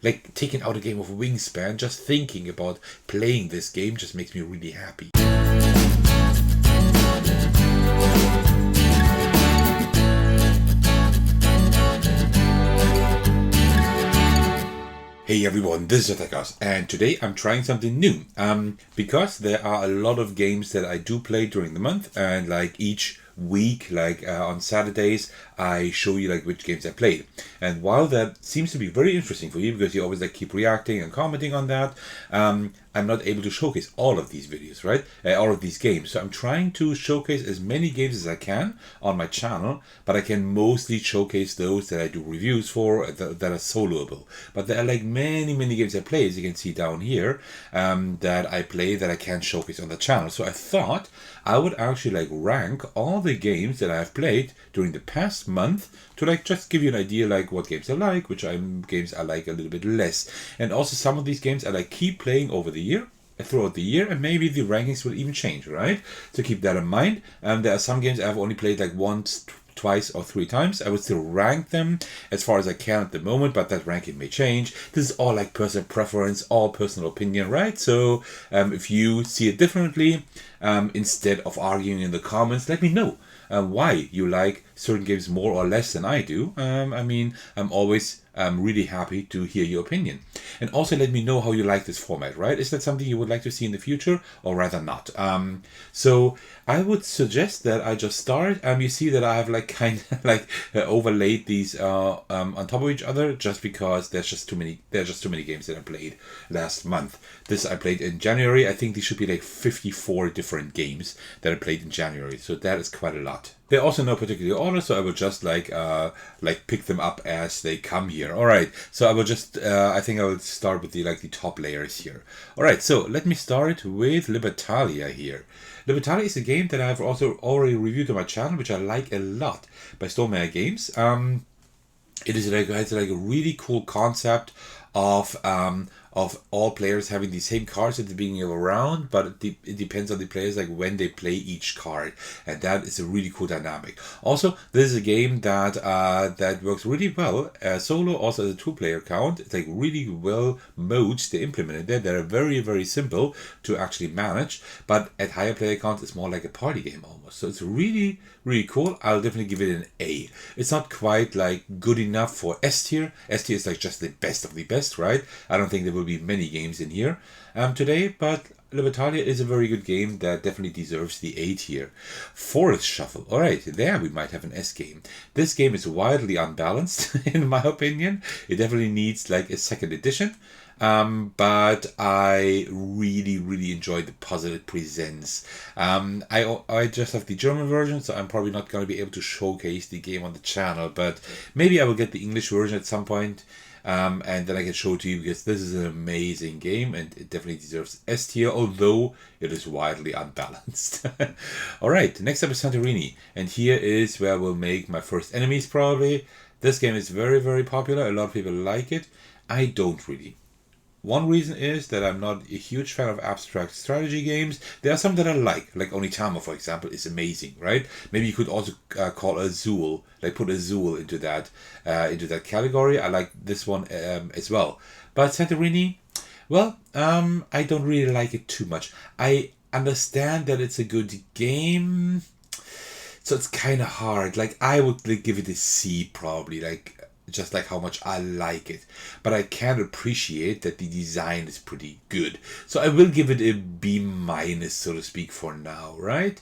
Like taking out a game of Wingspan, just thinking about playing this game just makes me really happy. Hey everyone, this is Atakas, and today I'm trying something new. Because there are a lot of games that I do play during the month, and like each week, on Saturdays, I show you like which games I played. And while that seems to be very interesting for you, because you always like keep reacting and commenting on that, I'm not able to showcase all of these videos, right? All of these games. So I'm trying to showcase as many games as I can on my channel, but I can mostly showcase those that I do reviews for, that are soloable. But there are like many games I play, as you can see down here, that I play that I can't showcase on the channel. So I thought I would actually like rank all the games that I've played during the past month to like just give you an idea like what games I like, which games I like a little bit less. And also some of these games I like keep playing over the year, throughout the year, and maybe the rankings will even change, right? So keep that in mind. There are some games I've only played like once, twice or three times. I would still rank them as far as I can at the moment, but that ranking may change. This is all like personal preference, all personal opinion, right? So if you see it differently, instead of arguing in the comments, let me know why you like certain games more or less than I do. I'm always really happy to hear your opinion. And also let me know how you like this format, right? Is that something you would like to see in the future, or rather not? So I would suggest that I just start. You see that I have like kind of like overlaid these on top of each other, just because there's just too many games that I played last month. This I played in January. I think these should be like 54 different games that I played in January. So that is quite a lot. They're also no particular order, so I will just like pick them up as they come here. All right, so I will just I think I will start with the top layers here. All right, so let me start with Libertalia here. Libertalia is a game that I've also already reviewed on my channel, which I like a lot, by Stonemaier Games. It has like a really cool concept of all players having the same cards at the beginning of a round, but it depends on the players, like when they play each card, and that is a really cool dynamic. Also, this is a game that that works really well solo, also as a two-player count. It's like really well modes they implemented there. They're very simple to actually manage, but at higher player count, it's more like a party game almost. So it's really cool. I'll definitely give it an A. It's not quite like good enough for S tier. S tier is like just the best of the best, right? I don't think there will be many games in here today, but Libertalia is a very good game that definitely deserves the A tier. Forest Shuffle. All right, there we might have an S game. This game is wildly unbalanced, in my opinion. It definitely needs like a second edition. But I really enjoyed the puzzle it presents. I just have the German version, so I'm probably not going to be able to showcase the game on the channel, but maybe I will get the English version at some point. And then I can show it to you, because this is an amazing game and it definitely deserves S tier, although it is wildly unbalanced. Alright, next up is Santorini, and here is where I will make my first enemies probably. This game is very popular, a lot of people like it. I don't really. One reason is that I'm not a huge fan of abstract strategy games. There are some that I like Onitama, for example, is amazing, right? Maybe you could also call Azul, like put Azul into that category. I like this one as well. But Santorini, well, I don't really like it too much. I understand that it's a good game, so it's kind of hard. Like I would give it a C probably, just like how much I like it. But I can appreciate that the design is pretty good. So I will give it a B minus, so to speak, for now, right?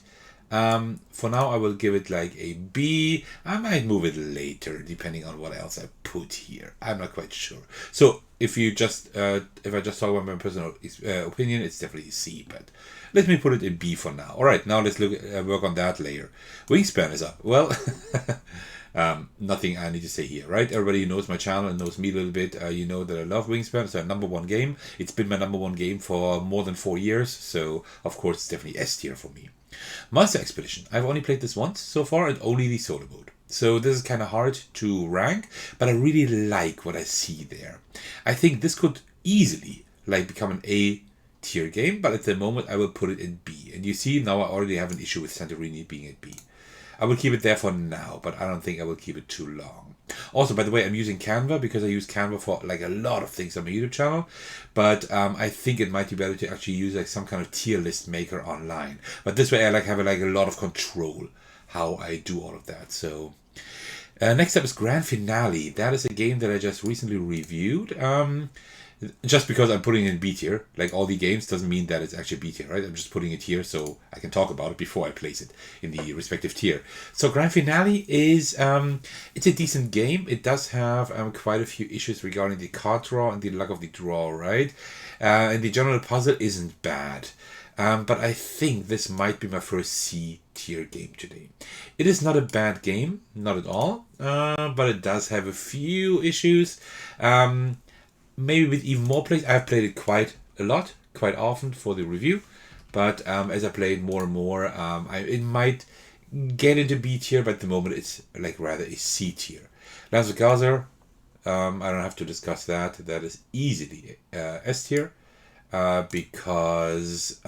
For now, I will give it like a B. I might move it later, depending on what else I put here. I'm not quite sure. So if I just talk about my personal opinion, it's definitely a C, but let me put it in B for now. All right, now let's work on that layer. Wingspan is up. Well, nothing I need to say here, right? Everybody who knows my channel and knows me a little bit, you know that I love Wingspan. It's my number one game. It's been my number one game for more than 4 years, so of course it's definitely S tier for me. Master Expedition. I've only played this once so far, and only the solo mode. So this is kind of hard to rank, but I really like what I see there. I think this could easily become an A tier game, but at the moment I will put it in B. And you see now I already have an issue with Santorini being at B. I will keep it there for now, but I don't think I will keep it too long. Also, by the way, I'm using Canva because I use Canva for like a lot of things on my YouTube channel. But I think it might be better to actually use like some kind of tier list maker online. But this way, I like have like a lot of control how I do all of that. So next up is Grand Finale. That is a game that I just recently reviewed. Just because I'm putting it in B tier, like all the games, doesn't mean that it's actually B tier, right? I'm just putting it here so I can talk about it before I place it in the respective tier. So Grand Finale is it's a decent game. It does have quite a few issues regarding the card draw and the luck of the draw, right? And the general puzzle isn't bad. But I think this might be my first C tier game today. It is not a bad game, not at all, but it does have a few issues. Maybe with even more plays. I've played it quite a lot, quite often for the review, but as I play it more and more, it might get into B tier, but at the moment it's like rather a C tier. Last of Gaza, I don't have to discuss that. That is easily S tier, because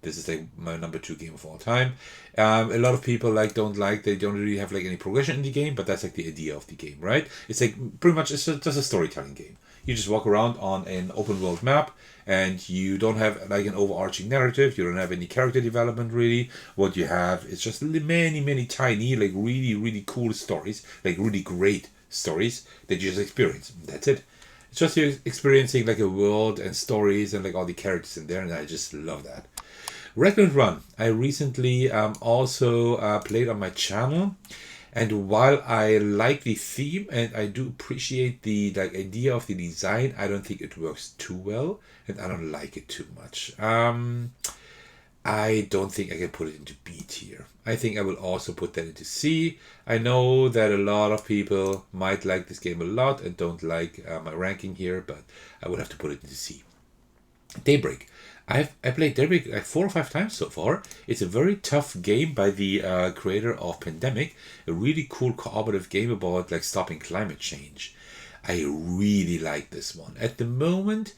this is like my number 2 game of all time. A lot of people they don't really have like any progression in the game, but that's like the idea of the game, right? It's like pretty much just a storytelling game. You just walk around on an open world map and you don't have like an overarching narrative. You don't have any character development really. What you have is just many tiny, like really, really cool stories, like really great stories that you just experience. That's it. It's just you experiencing like a world and stories and like all the characters in there, and I just love that. Wreck-It Run, I recently also played on my channel, and while I like the theme and I do appreciate the like idea of the design, I don't think it works too well, and I don't like it too much. I don't think I can put it into B tier. I think I will also put that into C. I know that a lot of people might like this game a lot and don't like my ranking here, but I would have to put it into C. Daybreak. I played Daybreak like 4 or 5 times so far. It's a very tough game by the creator of Pandemic. A really cool cooperative game about like stopping climate change. I really like this one. At the moment,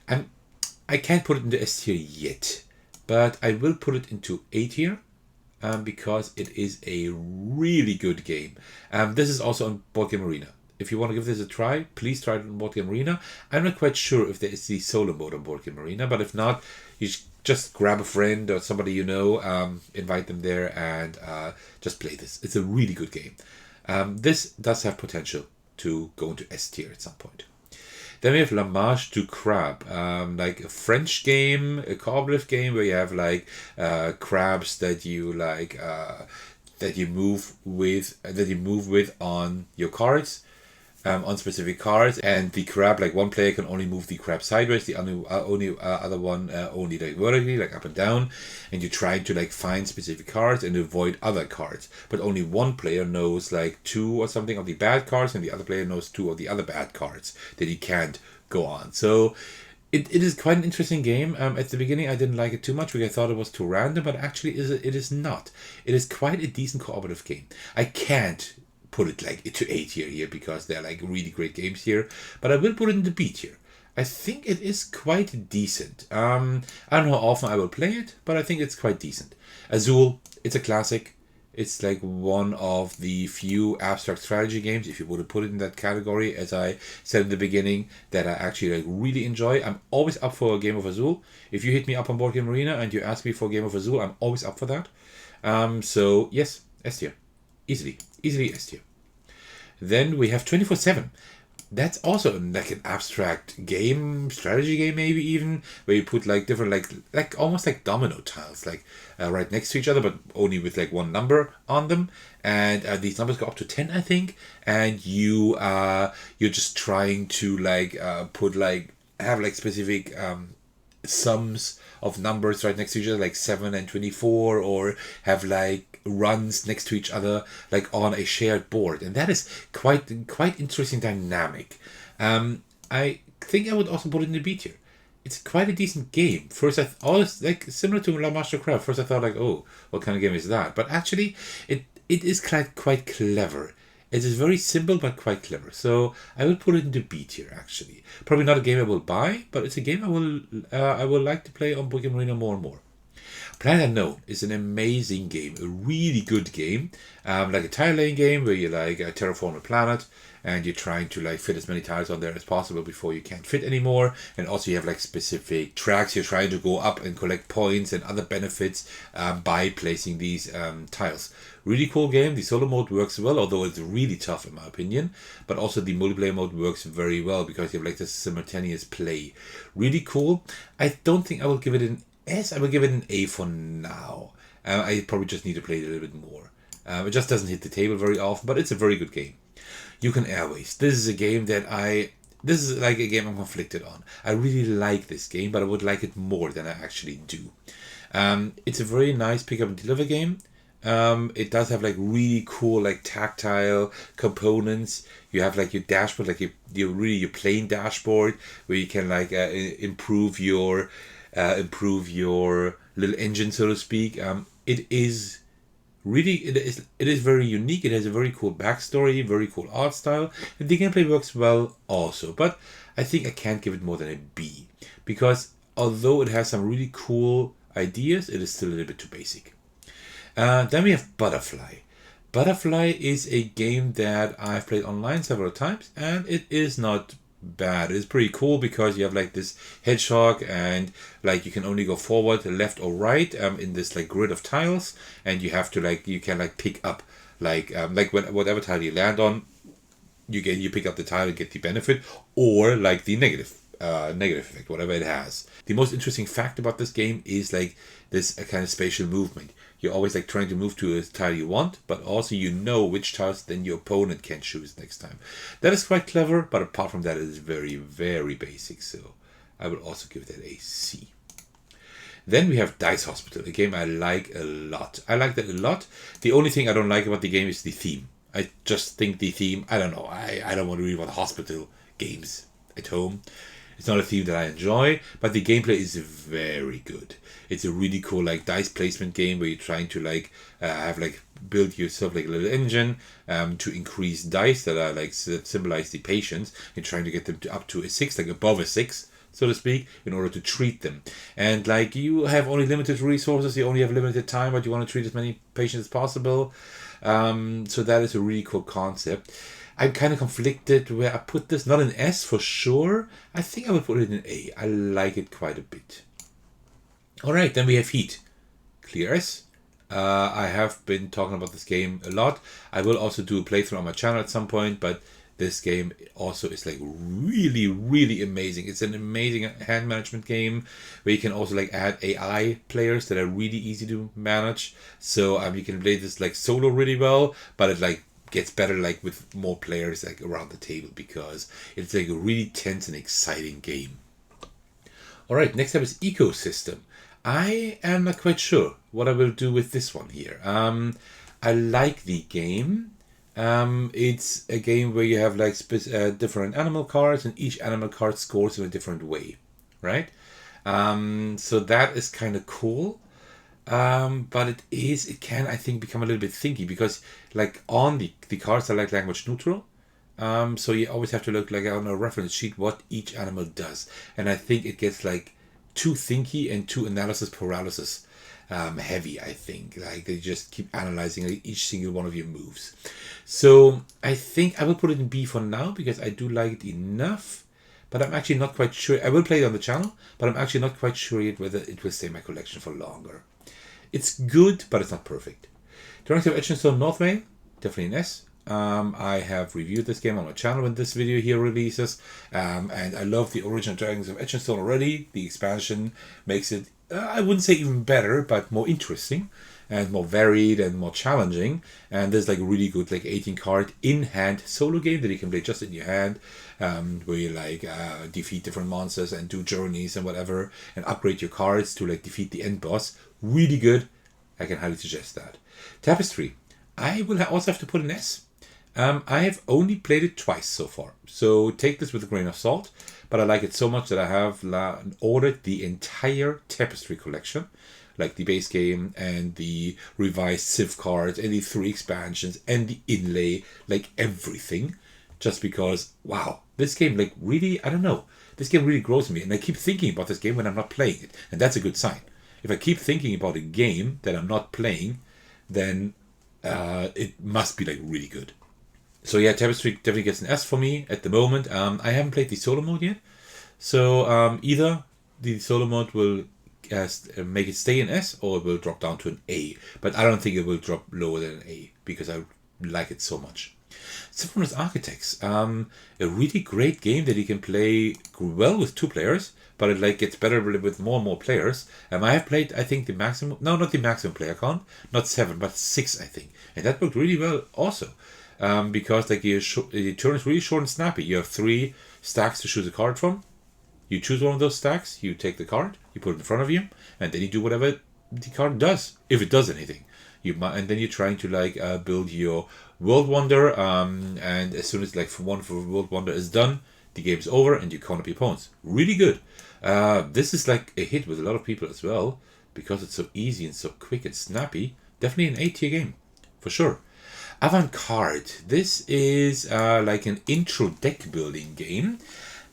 I can't put it into S tier yet, but I will put it into A tier. Because it is a really good game. This is also on Board Game Arena. If you want to give this a try, please try it on Board Game Arena. I'm not quite sure if there is the solo mode on Board Game Arena, but if not, you just grab a friend or somebody you know, invite them there, and just play this. It's a really good game. This does have potential to go into S tier at some point. Then we have La Marche du Crabe, like a French game, a cooperative game where you have like crabs that you like that you move with on your cards. On specific cards, and the crab, like one player can only move the crab sideways, the other one only like vertically, like up and down, and you try to like find specific cards and avoid other cards, but only one player knows like 2 or something of the bad cards, and the other player knows 2 of the other bad cards that he can't go on. So it is quite an interesting game. At the beginning I didn't like it too much because I thought it was too random, but actually it is not. It is quite a decent cooperative game. I can't put it like into A tier here because they're like really great games here, but I will put it into B tier. I think it is quite decent. I don't know how often I will play it, but I think it's quite decent. Azul, it's a classic. It's like one of the few abstract strategy games, if you would have put it in that category, as I said in the beginning, that I actually like really enjoy. I'm always up for a game of Azul. If you hit me up on Board Game Arena and you ask me for a game of Azul, I'm always up for that. So yes, S tier. Easily S tier. Then we have 24/7. That's also like an abstract game, strategy game maybe even, where you put like different like almost like domino tiles, like right next to each other, but only with like one number on them, and these numbers go up to 10, I think, and you're just trying to like put like have like specific sums of numbers right next to each other, like 7 and 24, or have like runs next to each other, like on a shared board, and that is quite interesting dynamic. I think I would also put it in the B tier. It's quite a decent game. First, I always like similar to La Marche du Crabe. First, I thought like, oh, what kind of game is that? But actually, it is quite clever. It is very simple but quite clever. So I will put it into B tier actually. Probably not a game I will buy, but it's a game I will like to play on Board Game Arena more and more. Planet Unknown is an amazing game, a really good game, like a tile laying game where you like terraform a planet and you're trying to like fit as many tiles on there as possible before you can't fit anymore. And also you have like specific tracks you're trying to go up and collect points and other benefits by placing these tiles. Really cool game. The solo mode works well, although it's really tough in my opinion. But also the multiplayer mode works very well because you have like this simultaneous play. Really cool. I don't think I will give it an S. I will give it an A for now. I probably just need to play it a little bit more. It just doesn't hit the table very often, but it's a very good game. Yukon Airways. This is a game that this is like a game I'm conflicted on. I really like this game, but I would like it more than I actually do. It's a very nice pick up and deliver game. It does have like really cool like tactile components. You have like your dashboard, like your plain dashboard where you can like improve your little engine, so to speak. It is really it is very unique. It has a very cool backstory, very cool art style, and the gameplay works well also. But I think I can't give it more than a B because although it has some really cool ideas, it is still a little bit too basic. Then we have Butterfly. Butterfly is a game that I've played online several times, and it is not bad. It's pretty cool because you have like this hedgehog, and like you can only go forward, left, or right in this like grid of tiles, and you have to like you can like pick up whatever tile you land on, you pick up the tile and get the benefit, or like the negative effect, whatever it has. The most interesting fact about this game is like this kind of spatial movement. You're always like trying to move to a tile you want, but also you know which tiles then your opponent can choose next time. That is quite clever, but apart from that, it is very, very basic. So I will also give that a C. Then we have Dice Hospital, a game I like a lot. I like that a lot. The only thing I don't like about the game is the theme. I just think the theme, I don't know, I don't want to read about hospital games at home. It's not a theme that I enjoy, but the gameplay is very good. It's a really cool like dice placement game where you're trying to like have like build yourself like a little engine to increase dice that are like symbolize the patients. You're trying to get them up to a 6, like above a 6, so to speak, in order to treat them. And like you have only limited resources, you only have limited time, but you want to treat as many patients as possible. So that is a really cool concept. I'm kind of conflicted where I put this, not an S for sure. I think I would put it in an A. I like it quite a bit. Alright, then we have Heat. Clear S. I have been talking about this game a lot. I will also do a playthrough on my channel at some point, but this game also is like really, really amazing. It's an amazing hand management game where you can also like add AI players that are really easy to manage. So you can play this like solo really well, but it like gets better like with more players like around the table because it's like a really tense and exciting game. Alright, next up is Ecosystem. I am not quite sure what I will do with this one here. I like the game. It's a game where you have like different animal cards, and each animal card scores in a different way, right? So that is kind of cool. But it can, I think, become a little bit thinky because like on the cards are like language neutral. So you always have to look like on a reference sheet what each animal does. And I think it gets like too thinky and too analysis paralysis heavy, I think. Like they just keep analyzing like, each single one of your moves. So I think I will put it in B for now because I do like it enough. But I'm actually not quite sure. I will play it on the channel, but I'm actually not quite sure yet whether it will stay in my collection for longer. It's good, but it's not perfect. Drawings of Edgestone Northvale, definitely an S. I have reviewed this game on my channel when this video here releases, and I love the original Dragons of Edgestone already. The expansion makes it, I wouldn't say even better, but more interesting and more varied and more challenging. And there's like a really good like 18 card in-hand solo game that you can play just in your hand, where you like defeat different monsters and do journeys and whatever, and upgrade your cards to like defeat the end boss. Really good. I can highly suggest that. Tapestry. I will also have to put an S. I have only played it twice so far, so take this with a grain of salt, but I like it so much that I have ordered the entire Tapestry collection, like the base game and the revised Civ cards and the 3 expansions and the inlay, like everything, just because, wow, this game like really, I don't know, this game really grows me, and I keep thinking about this game when I'm not playing it, and that's a good sign. if I keep thinking about a game that I'm not playing, then it must be like really good. So yeah, Tapestry definitely gets an S for me at the moment. I haven't played the solo mode yet, so either the solo mode will make it stay an S or it will drop down to an A. But I don't think it will drop lower than an A because I like it so much. Symphonous Architects, a really great game that you can play well with 2 players, but it like gets better with more and more players. I have played, I think, the maximum, no, not the maximum player count, not 7, but 6, I think, and that worked really well also. Because like the turn is really short and snappy. You have 3 stacks to choose a card from. You choose one of those stacks, you take the card, you put it in front of you, and then you do whatever the card does, if it does anything. And then you're trying to like build your World Wonder, and as soon as like one for World Wonder is done, the game is over and you count up your opponents. Really good. This is like a hit with a lot of people as well because it's so easy and so quick and snappy. Definitely an A-tier game for sure. Avant-Garde. This is like an intro deck building game.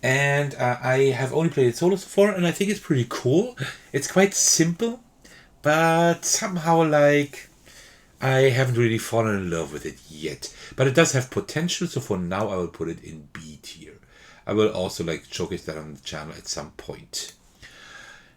And I have only played it solo so far, and I think it's pretty cool. It's quite simple, but somehow like I haven't really fallen in love with it yet. But it does have potential, so for now I will put it in B tier. I will also like showcase that on the channel at some point.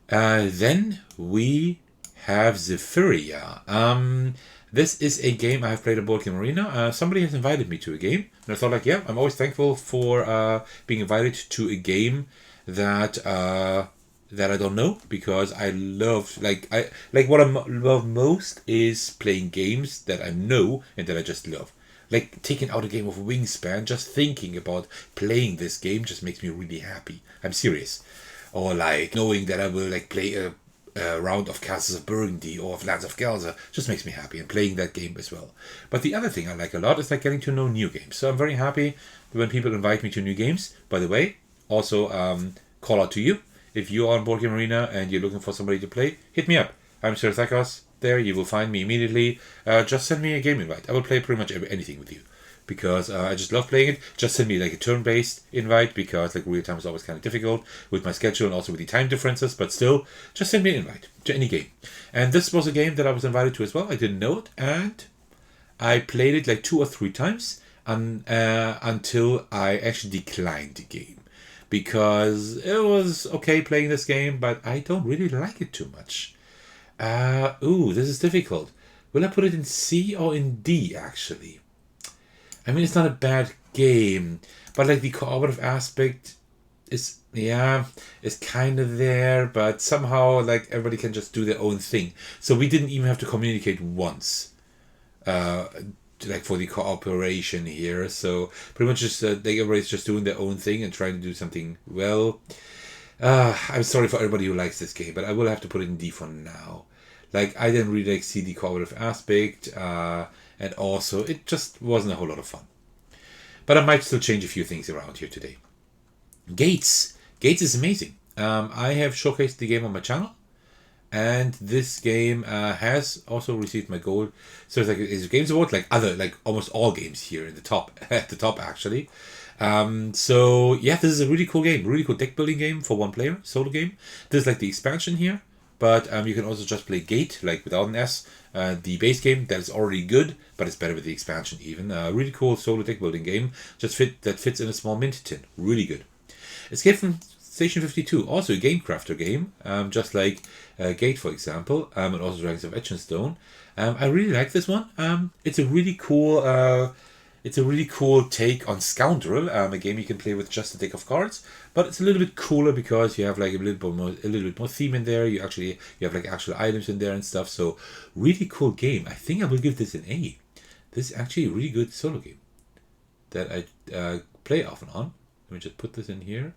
Then we have Zephyria. This is a game I have played at Board Game Arena. Somebody has invited me to a game, and I thought like, yeah, I'm always thankful for being invited to a game that that I don't know, because I love what I love most is playing games that I know and that I just love. Like taking out a game of Wingspan, just thinking about playing this game just makes me really happy. I'm serious. Or like knowing that I will like play a round of Castles of Burgundy or of Lands of Gelsa just makes me happy, and playing that game as well. But the other thing I like a lot is like getting to know new games. So I'm very happy when people invite me to new games. By the way, also call out to you. If you are on Board Game Arena and you're looking for somebody to play, hit me up. I'm Sir Thakos. There, you will find me immediately. Just send me a game invite. I will play pretty much anything with you, because I just love playing it. Just send me like a turn-based invite, because like real time is always kind of difficult with my schedule and also with the time differences, but still, just send me an invite to any game. And this was a game that I was invited to as well. I didn't know it, and I played it like 2 or 3 times until I actually declined the game, because it was okay playing this game, but I don't really like it too much. This is difficult. Will I put it in C or in D, actually? I mean, it's not a bad game, but like the cooperative aspect is kind of there, but somehow like everybody can just do their own thing. So we didn't even have to communicate once, like for the cooperation here. So pretty much just everybody's just doing their own thing and trying to do something well. I'm sorry for everybody who likes this game, but I will have to put it in D for now. Like, I didn't really like see the cooperative aspect, and also it just wasn't a whole lot of fun. But I might still change a few things around here today. Gates is amazing. I have showcased the game on my channel, and this game has also received my gold. So it's a Games Award, like almost all games here in the top, at the top actually. So yeah, this is a really cool game, really cool deck building game for 1 player, solo game. This is like the expansion here. But you can also just play Gate, like without an S. The base game, that is already good, but it's better with the expansion even. Really cool solo deck building game. That fits in a small mint tin. Really good. Escape from Station 52, also a Game Crafter game, just like Gate, for example, and also Dragons of Etchenstone. I really like this one. It's a really cool... It's a really cool take on Scoundrel, a game you can play with just a deck of cards, but it's a little bit cooler because you have like a little bit more theme in there. You have like actual items in there and stuff. So really cool game. I think I will give this an A. This is actually a really good solo game that I play often on. Let me just put this in here.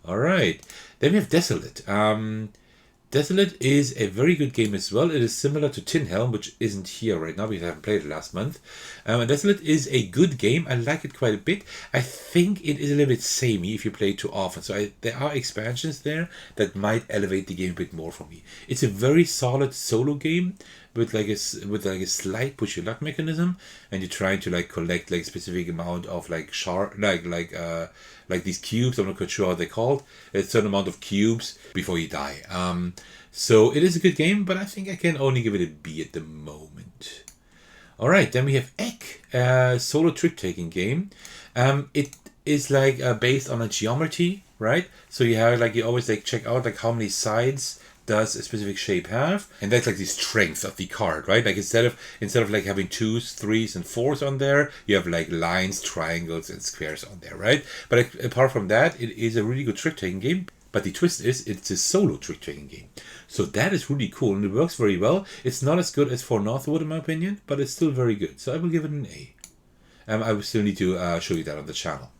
All right. Then we have Desolate. Desolate is a very good game as well. It is similar to Tin Helm, which isn't here right now because I haven't played it last month. And Desolate is a good game. I like it quite a bit. I think it is a little bit samey if you play it too often. So there are expansions there that might elevate the game a bit more for me. It's a very solid solo game. with like a slight push your luck mechanism, and you're trying to like collect like specific amount of like like these cubes. I'm not quite sure how they're called. A certain amount of cubes before you die. So it is a good game, but I think I can only give it a B at the moment. All right, then we have Egg, solo trick-taking game. It is like based on a geometry, right? So you have like you always like check out like how many sides does a specific shape have, and that's like the strength of the card, right? Like instead of like having 2s, 3s, and 4s on there, you have like lines, triangles, and squares on there, right? But apart from that, it is a really good trick-taking game. But the twist is it's a solo trick-taking game. So that is really cool, and it works very well. It's not as good as For Northwood in my opinion, but it's still very good. So I will give it an A. I will still need to show you that on the channel.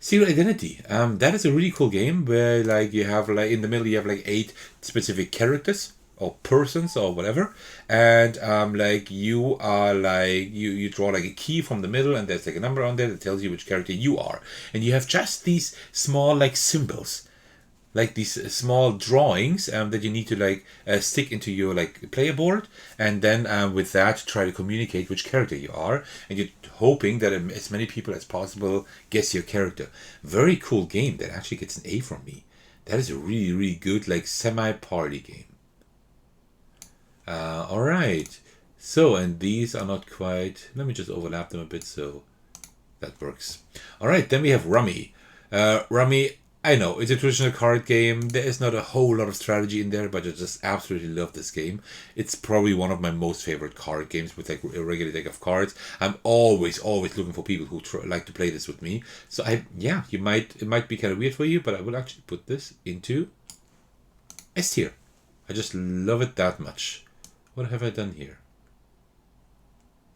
Zero Identity. That is a really cool game where like you have like in the middle you have like 8 specific characters or persons or whatever, and like you are like you draw like a key from the middle, and there's like a number on there that tells you which character you are, and you have just these small like symbols, like these small drawings that you need to like stick into your like player board, and then with that try to communicate which character you are, and you're hoping that as many people as possible guess your character. Very cool game that actually gets an A from me. That is a really, really good like semi-party game. All right, so and these are not quite, let me just overlap them a bit so that works. All right, then we have Rummy. Rummy, I know, it's a traditional card game. There is not a whole lot of strategy in there, but I just absolutely love this game. It's probably one of my most favorite card games with like a regular deck of cards. I'm always looking for people who like to play this with me. So it might be kind of weird for you, but I will actually put this into S tier. I just love it that much. What have I done here?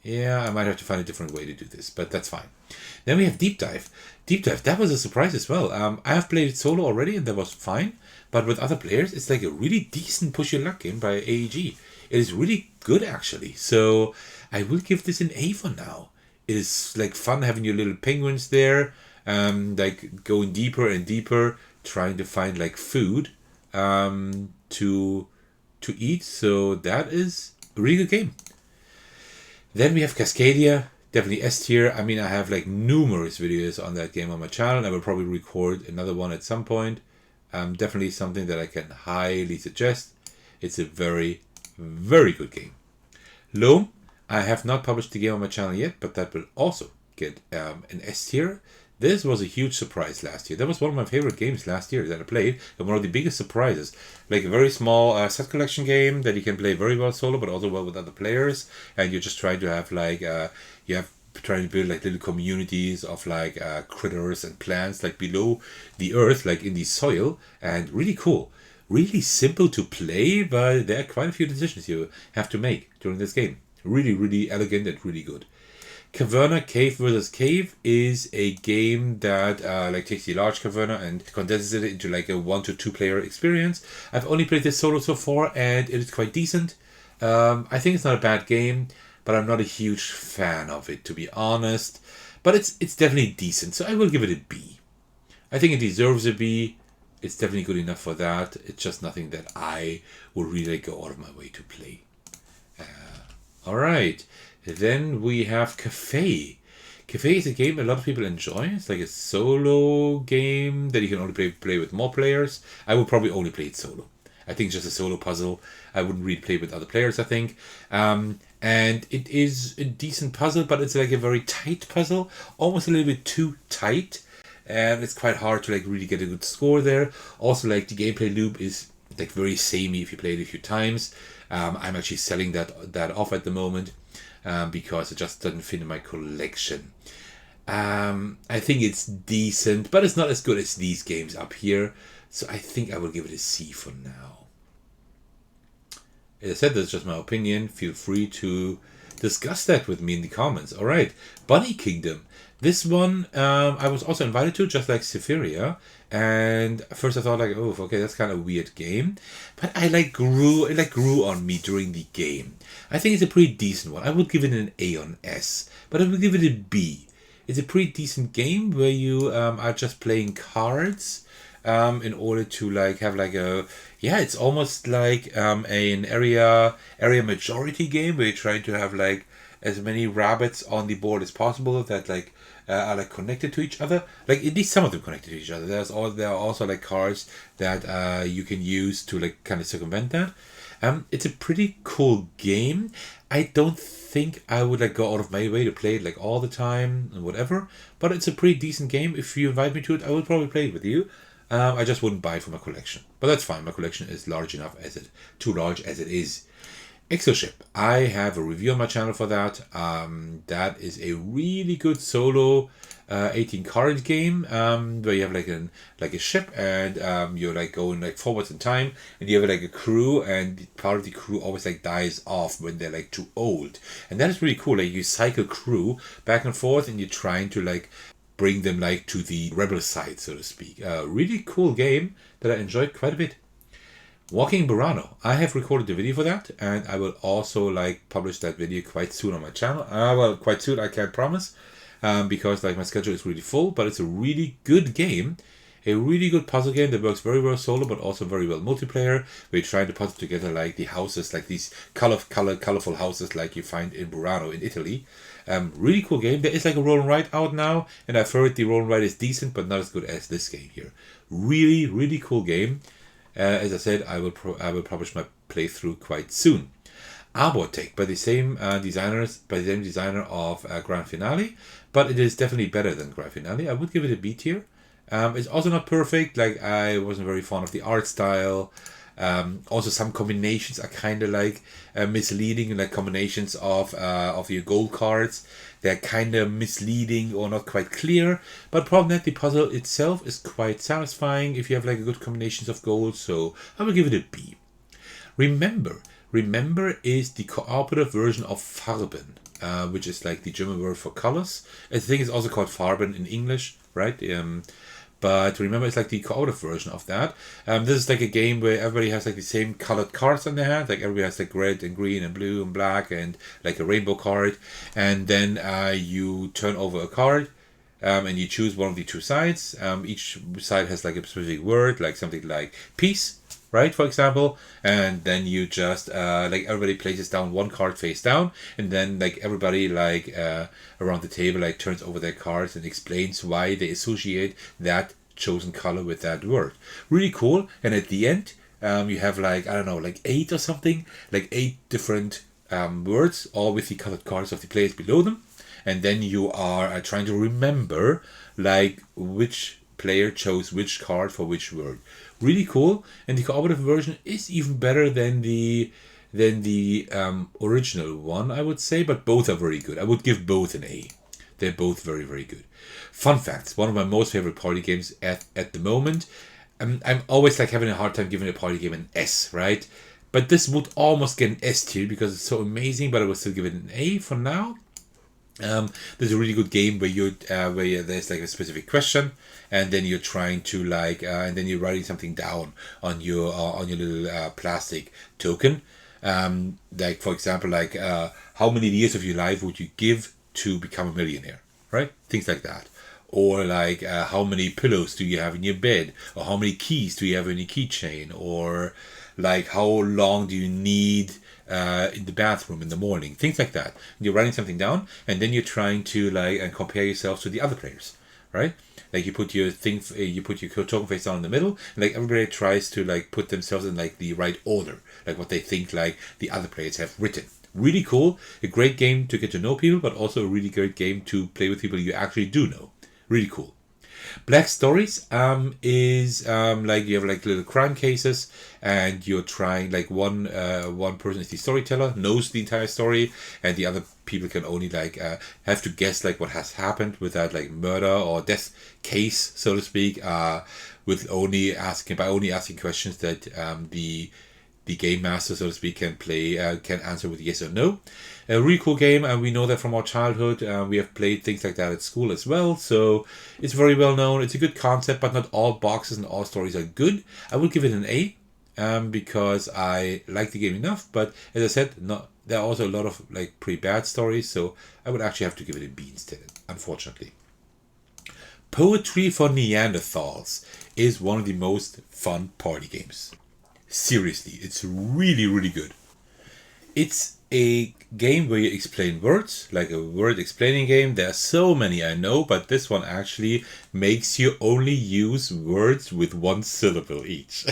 Yeah, I might have to find a different way to do this, but that's fine. Then we have Deep Dive. Deep Dive, that was a surprise as well. I have played it solo already and that was fine, but with other players, it's like a really decent push your luck game by AEG. It is really good actually, so I will give this an A for now. It is like fun having your little penguins there, like going deeper and deeper, trying to find like food to eat. So that is a really good game. Then we have Cascadia, definitely S tier. I mean, I have like numerous videos on that game on my channel. I will probably record another one at some point. Definitely something that I can highly suggest. It's a very, very good game. Loam, I have not published the game on my channel yet, but that will also get an S tier. This was a huge surprise last year. That was one of my favorite games last year that I played, and one of the biggest surprises. Like a very small set collection game that you can play very well solo, but also well with other players. And you're just trying to have like trying to build like little communities of like critters and plants like below the earth, like in the soil, and really cool. Really simple to play, but there are quite a few decisions you have to make during this game. Really, really elegant and really good. Caverna Cave vs. Cave is a game that like takes the large caverna and condenses it into like a 1 to 2 player experience. I've only played this solo so far and it is quite decent. I think it's not a bad game, but I'm not a huge fan of it, to be honest. But it's definitely decent, so I will give it a B. I think it deserves a B. It's definitely good enough for that. It's just nothing that I would really go out of my way to play. All right. Then we have Cafe. Cafe is a game a lot of people enjoy. It's like a solo game that you can only play with more players. I would probably only play it solo. I think it's just a solo puzzle. I wouldn't really play with other players, I think. And it is a decent puzzle, but it's like a very tight puzzle. Almost a little bit too tight. And it's quite hard to like really get a good score there. Also, like the gameplay loop is like very samey if you play it a few times. I'm actually selling that off at the moment. Because it just doesn't fit in my collection. I think it's decent, but it's not as good as these games up here. So I think I will give it a C for now. As I said, that's just my opinion. Feel free to discuss that with me in the comments. All right, Bunny Kingdom. This one I was also invited to, just like Sephiria. And at first I thought like, oh, okay, that's kind of a weird game. But it grew on me during the game. I think it's a pretty decent one. I would give it an A on S, but I would give it a B. It's a pretty decent game where you are just playing cards in order to like have like a, yeah, it's almost like an area majority game where you're trying to have like as many rabbits on the board as possible that like are like connected to each other. Like at least some of them connected to each other. There are also like cards that you can use to like kind of circumvent that. It's a pretty cool game. I don't think I would like go out of my way to play it like all the time and whatever, but it's a pretty decent game. If you invite me to it, I would probably play it with you. I just wouldn't buy it for my collection, but that's fine. My collection is large enough too large as it is. Exoship. I have a review on my channel for that. That is a really good solo 18 card game where you have like a ship and you're like going like forwards in time and you have like a crew and part of the crew always like dies off when they're like too old, and that is really cool. Like you cycle crew back and forth and you're trying to like bring them like to the rebel side, so to speak. Really cool game that I enjoyed quite a bit. Walking Burano. I have recorded the video for that, and I will also like publish that video quite soon on my channel. Well, quite soon, I can't promise, because like my schedule is really full. But it's a really good game, a really good puzzle game that works very well solo, but also very well multiplayer. Where you're trying to puzzle together like the houses, like these colorful houses like you find in Burano in Italy. Really cool game. There is like a roll and write out now, and I've heard the roll and write is decent, but not as good as this game here. Really, really cool game. As I said, I will publish my playthrough quite soon. Arbotech by the same designer of Grand Finale, but it is definitely better than Grand Finale. I would give it a B tier. It's also not perfect. Like I wasn't very fond of the art style. Also, some combinations are kind of like misleading, like combinations of your gold cards. They're kind of misleading or not quite clear. But problem that the puzzle itself is quite satisfying if you have like a good combinations of gold. So I will give it a B. Remember is the cooperative version of Farben, which is like the German word for colors. I think it's also called Farben in English, right? But remember, it's like the cooperative version of that. This is like a game where everybody has like the same colored cards on their hand. Like everybody has like red and green and blue and black and like a rainbow card. And then you turn over a card and you choose one of the two sides. Each side has like a specific word, like something like peace, right, for example. And then you just like everybody places down one card face down, and then like everybody like around the table like turns over their cards and explains why they associate that chosen color with that word. Really cool. And at the end you have like, I don't know, like 8 or something, like 8 different words, all with the colored cards of the players below them. And then you are trying to remember like which player chose which card for which word. Really cool. And the cooperative version is even better than the original one, I would say, but both are very good. I would give both an A. They're both very, very good. Fun facts. One of my most favorite party games at the moment. I'm always like having a hard time giving a party game an S, right? But this would almost get an S tier because it's so amazing, but I would still give it an A for now. There's a really good game where there's like a specific question, and then you're trying to like, and then you're writing something down on your little plastic token. Like for example, like how many years of your life would you give to become a millionaire, right? Things like that. Or like how many pillows do you have in your bed, or how many keys do you have in your keychain, or like how long do you need in the bathroom in the morning, things like that. And you're writing something down, and then you're trying to like and compare yourself to the other players, right? Like you put your token face down in the middle, and like everybody tries to like put themselves in like the right order, like what they think like the other players have written. Really cool, a great game to get to know people, but also a really great game to play with people you actually do know. Really cool. Black Stories is like you have like little crime cases, and you're trying like one person is the storyteller, knows the entire story, and the other people can only like have to guess like what has happened with that like murder or death case, so to speak, with only asking questions that the game master, so to speak, can answer with yes or no. A really cool game, and we know that from our childhood. We have played things like that at school as well, so it's very well known. It's a good concept, but not all boxes and all stories are good. I would give it an A, because I like the game enough, but as I said, there are also a lot of like pretty bad stories, so I would actually have to give it a B instead, unfortunately. Poetry for Neanderthals is one of the most fun party games. Seriously, it's really, really good. It's a game where you explain words, like a word explaining game. There are so many I know, but this one actually makes you only use words with one syllable each.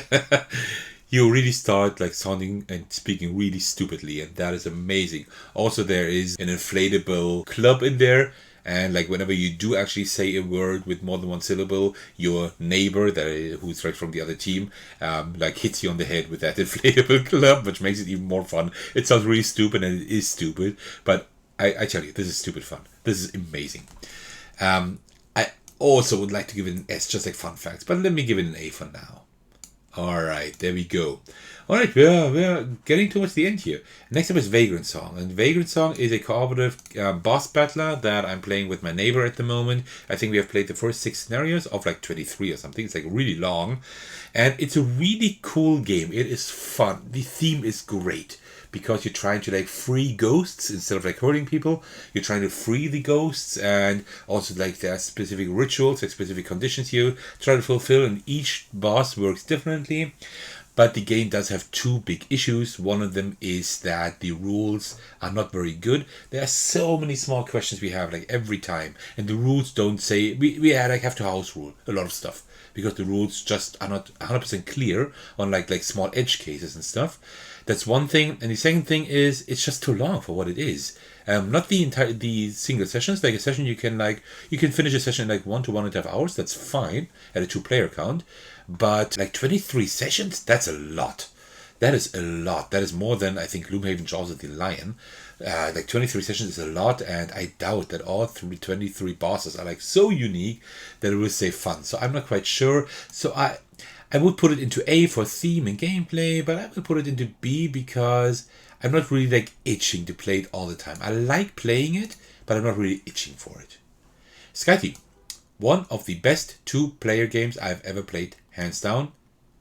You really start like sounding and speaking really stupidly, and that is amazing. Also, there is an inflatable club in there, and like whenever you do actually say a word with more than one syllable, your neighbor who's like from the other team like hits you on the head with that inflatable club, which makes it even more fun. It sounds really stupid, and it is stupid, but I tell you, this is stupid fun. This is amazing. I also would like to give it an S, just like fun facts, but let me give it an A for now. All right, there we go. All right, we're getting towards the end here. Next up is Vagrant Song. And Vagrant Song is a cooperative boss battler that I'm playing with my neighbor at the moment. I think we have played the first 6 scenarios of like 23 or something. It's like really long. And it's a really cool game. It is fun. The theme is great, because you're trying to like free ghosts instead of like hurting people. You're trying to free the ghosts, and also like there are specific rituals, like specific conditions you try to fulfill, and each boss works differently. But the game does have 2 big issues. One of them is that the rules are not very good. There are so many small questions we have like every time, and the rules don't say we like have to house rule a lot of stuff, because the rules just are not 100% clear on like small edge cases and stuff. That's one thing. And the second thing is it's just too long for what it is. Not the single sessions. Like a session you can finish a session in like 1 to 1.5 hours. That's fine at a 2-player count. But like 23 sessions, that's a lot. That is a lot. That is more than I think Gloomhaven Jaws of the Lion. Like 23 sessions is a lot, and I doubt that all 23 bosses are like so unique that it will stay fun. So I'm not quite sure. So I would put it into A for theme and gameplay, but I will put it into B because I'm not really like itching to play it all the time. I like playing it, but I'm not really itching for it. Skyteam, one of the best 2-player games I've ever played, hands down,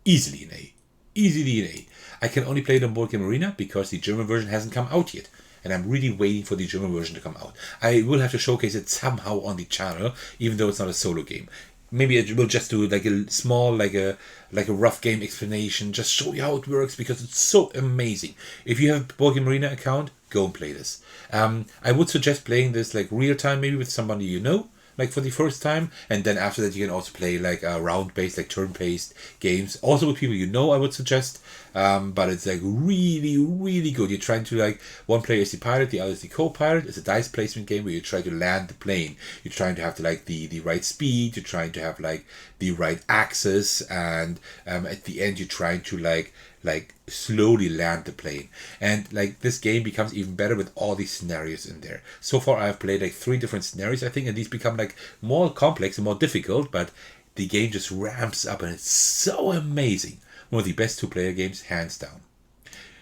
easily an A. Easily an A. I can only play it on Board Game Arena because the German version hasn't come out yet, and I'm really waiting for the German version to come out. I will have to showcase it somehow on the channel, even though it's not a solo game. Maybe I will just do like a small, like a rough game explanation, just show you how it works, because it's so amazing. If you have a Board Game Arena account, go and play this. I would suggest playing this like real time, maybe with somebody you know, like for the first time, and then after that you can also play like round-based, like turn-based games, also with people you know, I would suggest. But it's like really, really good. You're trying to like, one player is the pilot, the other is the co-pilot. It's a dice placement game where you try to land the plane. You're trying to have the right speed. You're trying to have like the right axis, and at the end you're trying to like slowly land the plane. And like this game becomes even better with all these scenarios in there. So far I've played like 3 different scenarios, I think, and these become like more complex and more difficult, but the game just ramps up, and it's so amazing. One of the best 2-player games, hands down.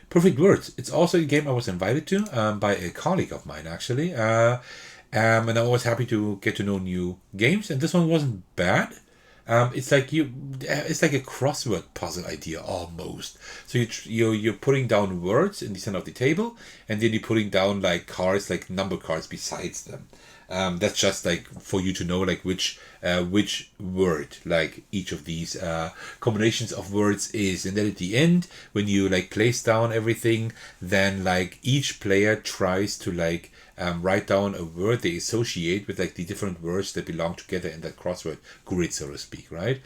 Perfect Words. It's also a game I was invited to by a colleague of mine, actually. And I'm always happy to get to know new games, and this one wasn't bad. It's like a crossword puzzle idea almost. So you're putting down words in the center of the table, and then you're putting down like cards, like number cards besides them. That's just like for you to know like which word like each of these combinations of words is. And then at the end, when you like place down everything, then like each player tries to like write down a word they associate with like the different words that belong together in that crossword grid, so to speak, right?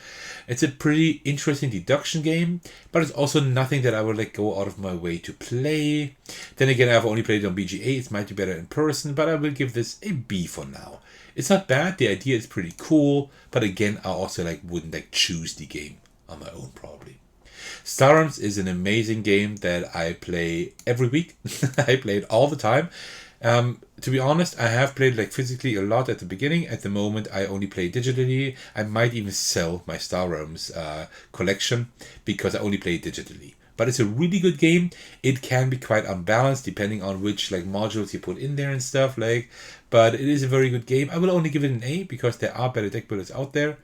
It's a pretty interesting deduction game, but it's also nothing that I would like go out of my way to play. Then again, I've only played it on BGA. It might be better in person, but I will give this a B for now. It's not bad. The idea is pretty cool, but again, I also like wouldn't like choose the game on my own probably. Star Realms is an amazing game that I play every week. I play it all the time. To be honest, I have played like physically a lot at the beginning. At the moment, I only play digitally. I might even sell my Star Realms collection because I only play digitally. But it's a really good game. It can be quite unbalanced depending on which like modules you put in there and stuff like. But it is a very good game. I will only give it an A because there are better deck builders out there,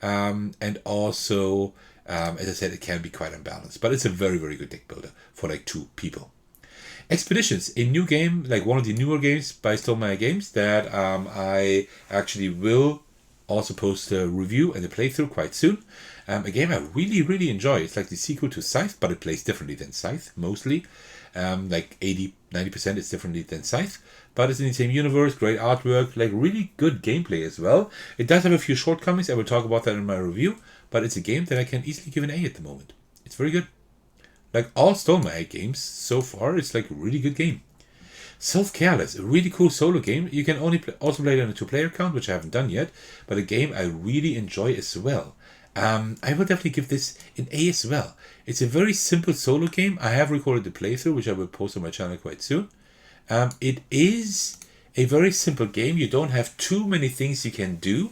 and also, as I said, it can be quite unbalanced. But it's a very, very good deck builder for like 2 people. Expeditions, a new game, like one of the newer games by Stonemaier Games that I actually will also post a review and a playthrough quite soon. A game I really enjoy. It's like the sequel to Scythe, but it plays differently than Scythe, mostly. Like 80-90% is differently than Scythe. But it's in the same universe, great artwork, like really good gameplay as well. It does have a few shortcomings, I will talk about that in my review, but it's a game that I can easily give an A at the moment. It's very good. Like all Stonemaier games so far, it's like a really good game. Self-Careless, a really cool solo game. You can also play it on a 2-player account, which I haven't done yet, but a game I really enjoy as well. I will definitely give this an A as well. It's a very simple solo game. I have recorded the playthrough, which I will post on my channel quite soon. It is a very simple game. You don't have too many things you can do,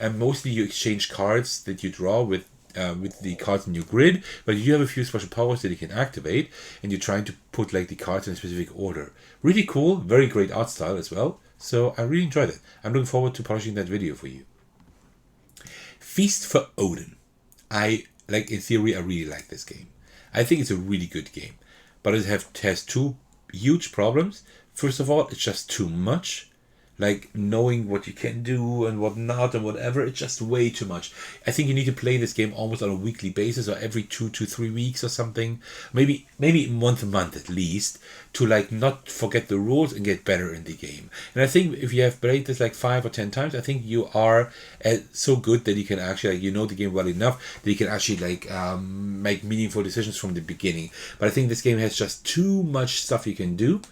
and mostly you exchange cards that you draw with the cards in your grid, but you have a few special powers that you can activate, and you're trying to put like the cards in a specific order. Really cool, very great art style as well. So I really enjoyed it. I'm looking forward to publishing that video for you. Feast for Odin. In theory, I really like this game. I think it's a really good game, but it has two huge problems. First of all, it's just too much. Like knowing what you can do and what not and whatever, it's just way too much. I think you need to play this game almost on a weekly basis or every 2 to 3 weeks or something. Maybe once a month at least, to like not forget the rules and get better in the game. And I think if you have played this like 5 or 10 times, I think you are so good that you can actually, like, you know the game well enough that you can actually like make meaningful decisions from the beginning. But I think this game has just too much stuff you can do.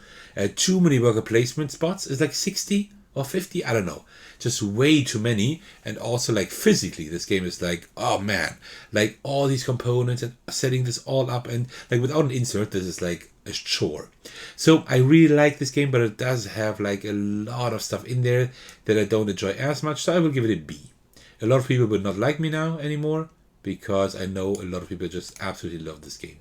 Too many worker placement spots. It's like 60 or 50, I don't know, just way too many. And also like physically this game is like, oh man, like all these components and setting this all up, and like without an insert this is like a chore. So I really like this game, but it does have like a lot of stuff in there that I don't enjoy as much, so I will give it a B. A lot of people would not like me now anymore, because I know a lot of people just absolutely love this game.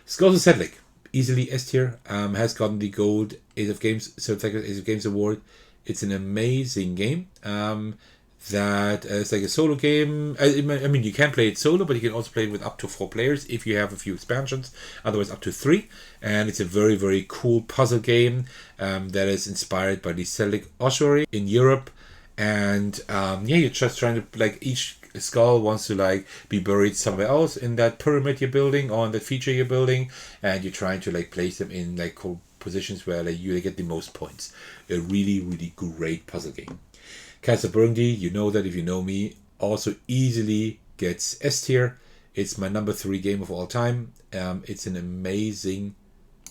Skulls of Sedlec, easily S tier, has gotten the gold Ace of Games certificate, Ace of Games award. It's an amazing game. That is like a solo game. I mean, you can play it solo, but you can also play it with up to 4 players if you have a few expansions. Otherwise, up to 3. And it's a very cool puzzle game that is inspired by the Celtic ossuary in Europe. And you're just trying to, like, each skull wants to like be buried somewhere else in that pyramid you're building or in that feature you're building, and you're trying to like place them in like positions where like you get the most points. A really great puzzle game. Castle Burgundy, you know that if you know me, also easily gets S tier. It's my number 3 game of all time. It's an amazing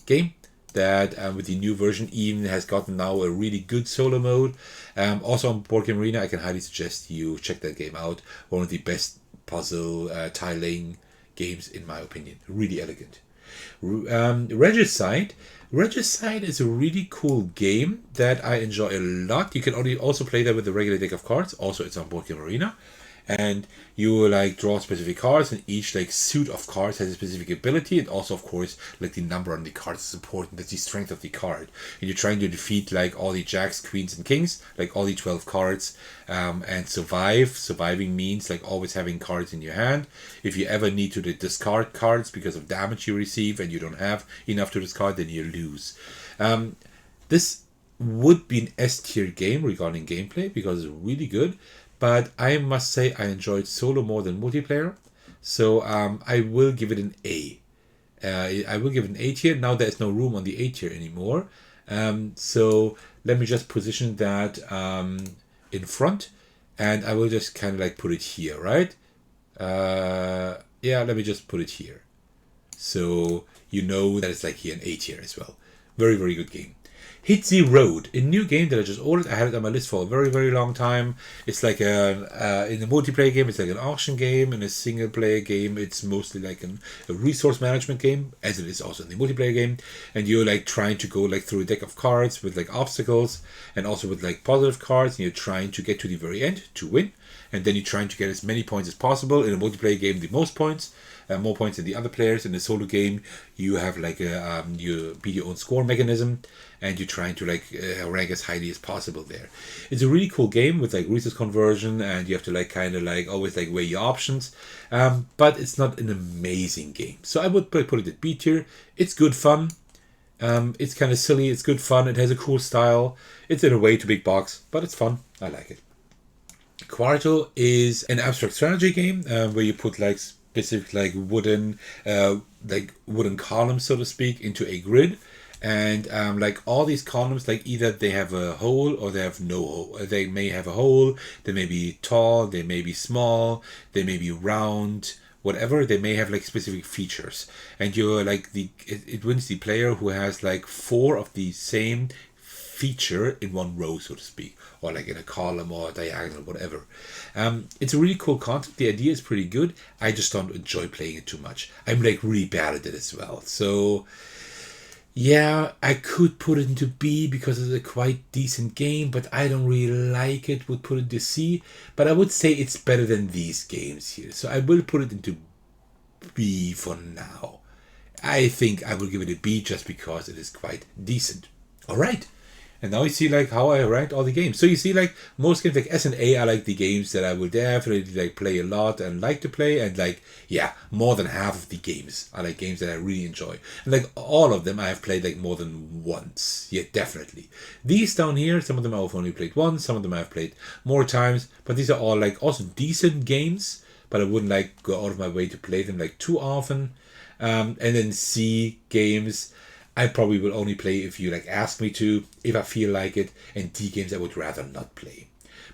game that with the new version even has gotten now a really good solo mode. Also on Board Game Arena, I can highly suggest you check that game out. One of the best puzzle tiling games in my opinion. Really elegant. Regicide. Regicide is a really cool game that I enjoy a lot. You can also play that with the regular deck of cards. Also, it's on Board Game Arena. And you like draw specific cards, and each like suit of cards has a specific ability, and also of course like the number on the card is important. That's the strength of the card, and you're trying to defeat like all the jacks, queens, and kings, like all the 12 cards, and survive. Surviving means like always having cards in your hand. If you ever need to discard cards because of damage you receive and you don't have enough to discard, then you lose. This would be an S tier game regarding gameplay because it's really good. But I must say I enjoyed solo more than multiplayer. So I will give it an A. I will give it an A tier. Now there's no room on the A tier anymore. So let me just position that in front. And I will just kind of like put it here, right? Let me just put it here. So you know that it's like here an A tier as well. Very good game. Hit the Road, a new game that I just ordered. I had it on my list for a very long time. It's like in a multiplayer game, it's like an auction game. In a single player game, it's mostly like a resource management game, as it is also in the multiplayer game. And you're like trying to go like through a deck of cards with like obstacles and also with like positive cards, and you're trying to get to the very end to win. And then you're trying to get as many points as possible. In a multiplayer game, the most points. More points than the other players. In a solo game, you have like you beat your own score mechanism, and you're trying to like rank as highly as possible there. It's a really cool game with like resource conversion, and you have to like kind of like always like weigh your options. But it's not an amazing game, so I would put it at B tier. It's good fun. It's kind of silly. It's good fun. It has a cool style. It's in a way too big box, but it's fun. I like it. Quarto is an abstract strategy game where you put like specific like wooden columns, so to speak, into a grid. And like all these columns, like either they have a hole or they have no hole. They may have a hole, they may be tall, they may be small, they may be round, whatever. They may have like specific features, and you're like it wins the player who has like 4 of the same feature in one row, so to speak, or like in a column or a diagonal, whatever. It's a really cool concept. The idea is pretty good. I just don't enjoy playing it too much. I'm like really bad at it as well. So yeah, I could put it into B because it's a quite decent game, but I don't really like it. Would put it into C, but I would say it's better than these games here. So I will put it into B for now. I think I will give it a B just because it is quite decent. All right. And now you see like how I ranked all the games. So you see like most games like S and A are like the games that I will definitely like play a lot and like to play, and like yeah, more than half of the games are like games that I really enjoy. And like all of them I have played like more than once. Yeah, definitely. These down here, some of them I've only played once, some of them I've played more times, but these are all like also decent games, but I wouldn't like go out of my way to play them like too often. And then C games I probably will only play if you like ask me to, if I feel like it, and D games I would rather not play.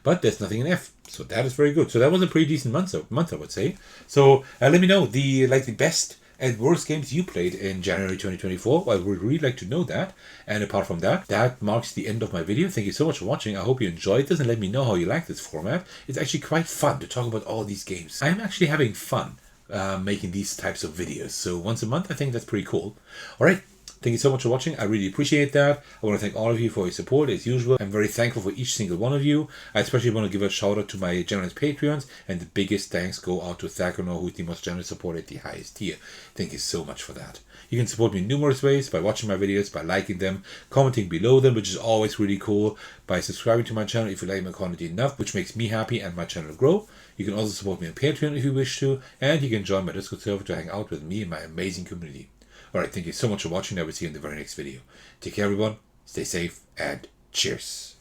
But there's nothing in F, so that is very good. So that was a pretty decent month I would say. So let me know the best and worst games you played in January 2024. I would really like to know that. And apart from that, that marks the end of my video. Thank you so much for watching. I hope you enjoyed this and let me know how you like this format. It's actually quite fun to talk about all these games. I'm actually having fun making these types of videos. So once a month, I think that's pretty cool. All right. Thank you so much for watching. I really appreciate that. I want to thank all of you for your support as usual. I'm very thankful for each single one of you. I especially want to give a shout out to my generous Patreons, and the biggest thanks go out to Thakono, who is the most generous supporter at the highest tier. Thank you so much for that. You can support me in numerous ways: by watching my videos, by liking them, commenting below them, which is always really cool, by subscribing to my channel if you like my content enough, which makes me happy and my channel grow. You can also support me on Patreon if you wish to, and you can join my Discord server to hang out with me and my amazing community. Alright, thank you so much for watching. I will see you in the very next video. Take care everyone, stay safe, and cheers.